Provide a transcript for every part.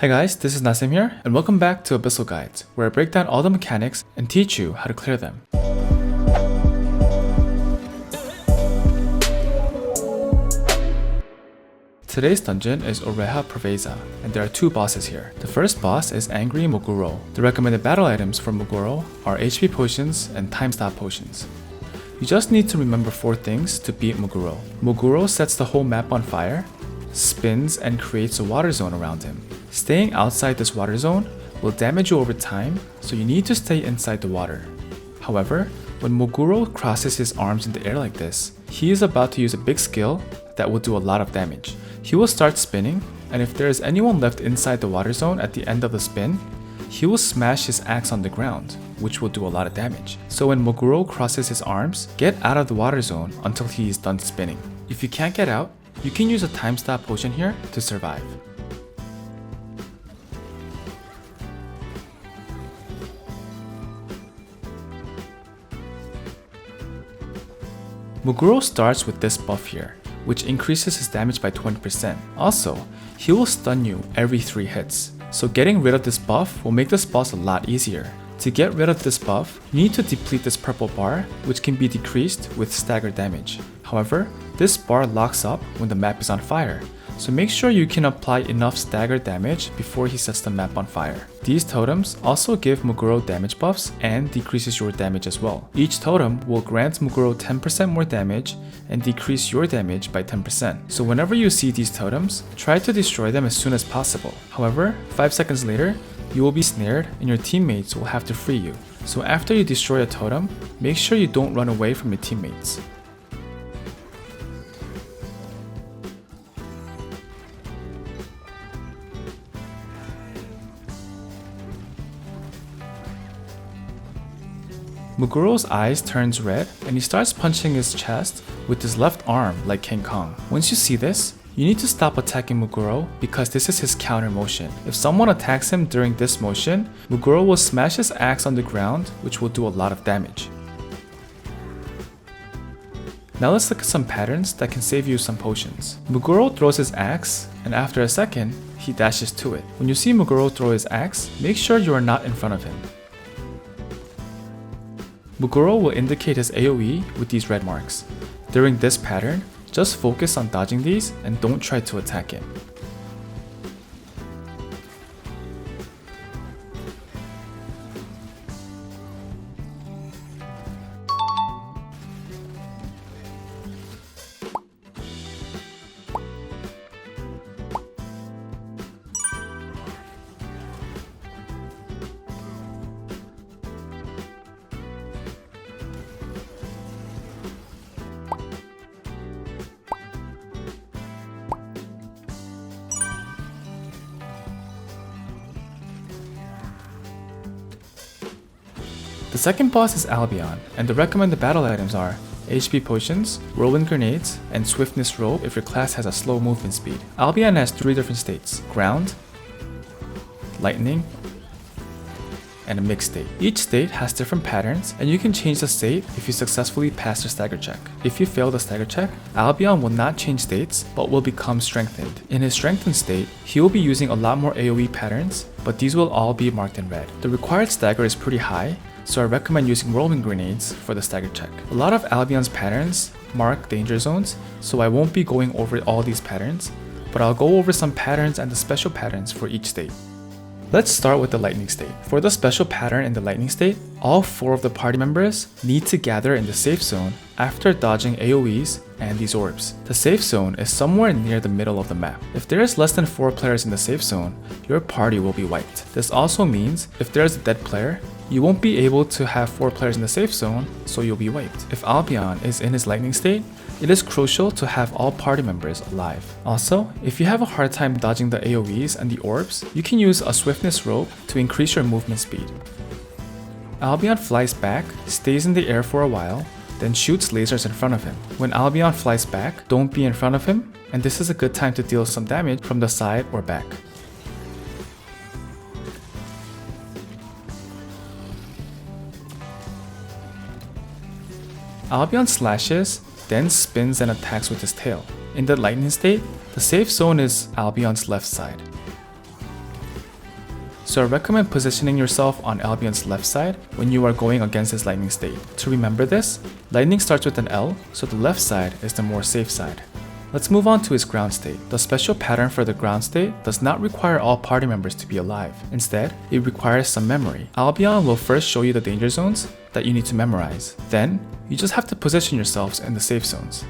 Hi guys, this is Nassem here, and welcome back to Abyssal Guides, where I break down all the mechanics and teach you how to clear them. Today's dungeon is Oreha Preveza, and there are two bosses here. The first boss is Angry Moguro. The recommended battle items for Moguro are HP potions and time stop potions. You just need to remember 4 things to beat Moguro. Moguro sets the whole map on fire, spins and creates a water zone around him. Staying outside this water zone will damage you over time, so you need to stay inside the water. However, when Moguro crosses his arms in the air like this, he is about to use a big skill that will do a lot of damage. He will start spinning, and if there is anyone left inside the water zone at the end of the spin, he will smash his axe on the ground, which will do a lot of damage. So when Moguro crosses his arms, get out of the water zone until he is done spinning. If you can't get out, you can use a time stop potion here to survive. Moguro starts with this buff here, which increases his damage by 20%. Also, he will stun you every 3 hits, so getting rid of this buff will make this boss a lot easier. To get rid of this buff, you need to deplete this purple bar, which can be decreased with staggered damage. However, this bar locks up when the map is on fire, so make sure you can apply enough staggered damage before he sets the map on fire. These totems also give Moguro damage buffs and decreases your damage as well. Each totem will grant Moguro 10% more damage and decrease your damage by 10%. So whenever you see these totems, try to destroy them as soon as possible. However, 5 seconds later, you will be snared and your teammates will have to free you. So after you destroy a totem, make sure you don't run away from your teammates. Moguro's eyes turns red and he starts punching his chest with his left arm like King Kong. Once you see this, you need to stop attacking Moguro because this is his counter motion. If someone attacks him during this motion, Moguro will smash his axe on the ground, which will do a lot of damage. Now let's look at some patterns that can save you some potions. Moguro throws his axe, and after a second, he dashes to it. When you see Moguro throw his axe, make sure you are not in front of him. Moguro will indicate his AoE with these red marks. During this pattern, just focus on dodging these and don't try to attack him. The second boss is Albion, and the recommended battle items are HP potions, whirlwind grenades, and swiftness robe if your class has a slow movement speed. Albion has 3 different states: ground, lightning, and a mixed state. Each state has different patterns, and you can change the state if you successfully pass the stagger check. If you fail the stagger check, Albion will not change states, but will become strengthened. In his strengthened state, he will be using a lot more AoE patterns, but these will all be marked in red. The required stagger is pretty high, so I recommend using whirlwind grenades for the stagger check. A lot of Albion's patterns mark danger zones, so I won't be going over all these patterns, but I'll go over some patterns and the special patterns for each state. Let's start with the lightning state. For the special pattern in the lightning state, all 4 of the party members need to gather in the safe zone after dodging AoEs and these orbs. The safe zone is somewhere near the middle of the map. If there is less than 4 players in the safe zone, your party will be wiped. This also means if there is a dead player, you won't be able to have 4 players in the safe zone, so you'll be wiped. If Albion is in his lightning state, it is crucial to have all party members alive. Also, if you have a hard time dodging the AoEs and the orbs, you can use a swiftness rope to increase your movement speed. Albion flies back, stays in the air for a while, then shoots lasers in front of him. When Albion flies back, don't be in front of him, and this is a good time to deal some damage from the side or back. Albion slashes, then spins and attacks with his tail. In the lightning state, the safe zone is Albion's left side. so I recommend positioning yourself on Albion's left side when you are going against his lightning state. To remember this, lightning starts with an L, so the left side is the more safe side. Let's move on to his ground state. The special pattern for the ground state does not require all party members to be alive. Instead, it requires some memory. Albion will first show you the danger zones that you need to memorize. Then, you just have to position yourselves in the safe zones.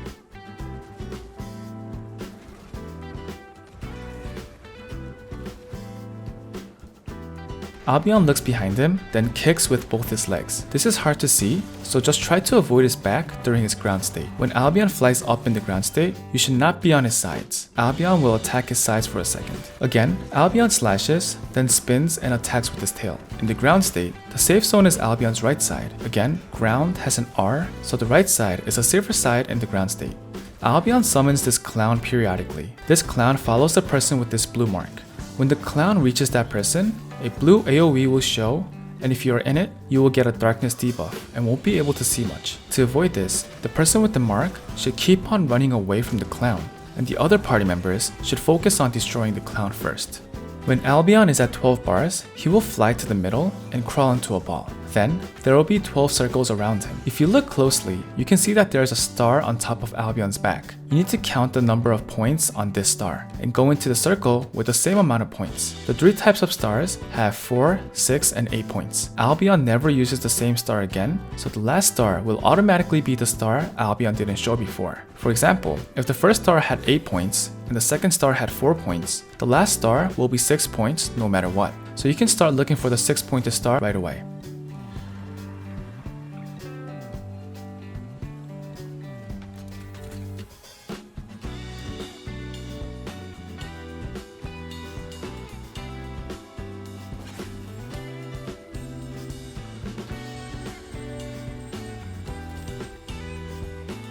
Albion looks behind him, then kicks with both his legs. This is hard to see, so just try to avoid his back during his ground state. When Albion flies up in the ground state, you should not be on his sides. Albion will attack his sides for a second. Again, Albion slashes, then spins and attacks with his tail. In the ground state, the safe zone is Albion's right side. Again, ground has an R, so the right side is a safer side in the ground state. Albion summons this clown periodically. This clown follows the person with this blue mark. When the clown reaches that person, a blue AoE will show, and if you are in it, you will get a darkness debuff and won't be able to see much. To avoid this, the person with the mark should keep on running away from the clown, and the other party members should focus on destroying the clown first. When Albion is at 12 bars, he will fly to the middle and crawl into a ball. Then, there will be 12 circles around him. If you look closely, you can see that there is a star on top of Albion's back. You need to count the number of points on this star and go into the circle with the same amount of points. The 3 types of stars have 4, 6, and 8 points. Albion never uses the same star again, so the last star will automatically be the star Albion didn't show before. For example, if the first star had 8 points and the second star had 4 points, the last star will be 6 points no matter what. So you can start looking for the 6-pointed star right away.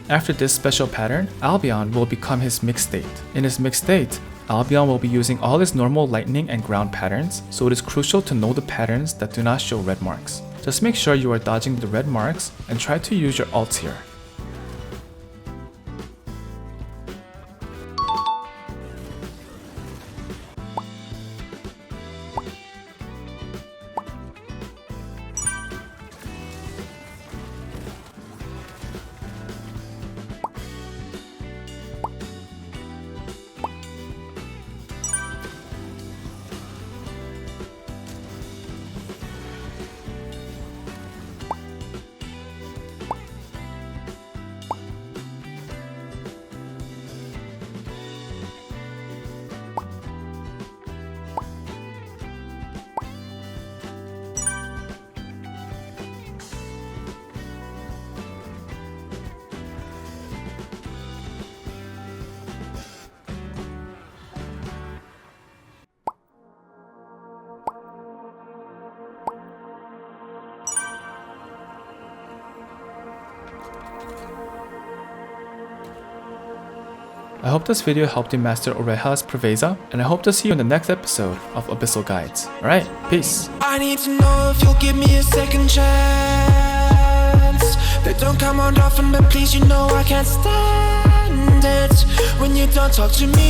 After this special pattern, Albion will become his mixed state. In his mixed state, Albion will be using all his normal lightning and ground patterns, so it is crucial to know the patterns that do not show red marks. Just make sure you are dodging the red marks and try to use your ults here. I hope this video helped you master Oreha's Preveza, and I hope to see you in the next episode of Abyssal Guides. Alright, peace! I need to know if you'll give me a second chance. They don't come around often, but please, you know I can't stand it when you don't talk to me.